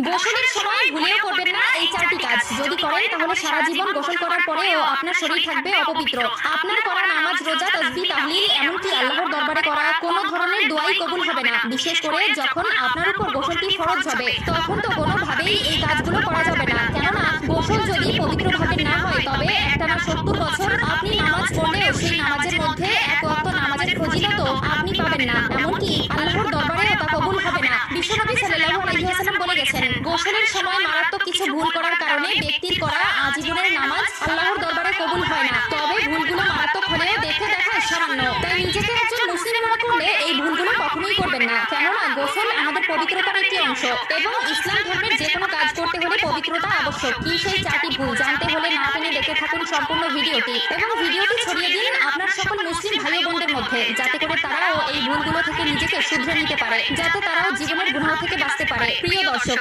গোসলের সময় ভুলেও করবেন না এই চারটি কাজ। যদি করেন তাহলে সারা জীবন গোসল করার পরেও আপনার শরীর থাকবে অপবিত্র। আপনার করা নামাজ, রোজা, তাসবিহ, তাহলিল, এমনকি আল্লাহর দরবারে করা কোনো ধরনের দোয়াই কবুল হবে না। বিশেষ করে যখন আপনার উপর গোসলটি ফরজ হবে, তখন তো কোনোভাবেই এই কাজগুলো করা যাবে না। কেননা গোসল যদি পবিত্রভাবে না হয়, তবে একটানা 70 বছর আপনি নামাজ পড়লেও সেই নামাজের মধ্যে এক ওয়াক্ত নামাজের ফজিলত আপনি পাবেন না, এমনকি আল্লাহর দরবারেও তা কবুল হবে না। বিশ্বনবী সাল্লাল্লাহু আলাইহি ওয়াসাল্লাম বলে গেছেন, গোসলের সময় মারাত্মক কিছু ভুল করার কারণে ব্যক্তির করা আজীবনের নামাজ আল্লাহর দরবারে কবুল হয় না। তবে ভুলগুলো মারাত্মক হলেও দেখে দেখায় সামান্য, তাই নিজেকে একজন মুসলিম মনে করলে এই ভুলগুলো কখনোই করবেন না। কেননা গোসল আমাদের পবিত্রতার একটি অংশ এবং ইসলাম ধর্মের যে কোনো কাজ করতে হলে পবিত্রতা আবশ্যক। কি সেই চারটি ভুল জানতে হলে না টেনে দেখে থাকুন সম্পূর্ণ ভিডিওটি এবং ভিডিওটি ছড়িয়ে দিন আপনার সকল মুসলিম ভাই বোনদের মধ্যে, যাতে করে তারাও এই ভুলগুলো থেকে নিজেকে শুধরে নিতে পারে, যাতে তারাও জীবনের গুনাহ থেকে বাঁচতে পারে। প্রিয় দর্শক,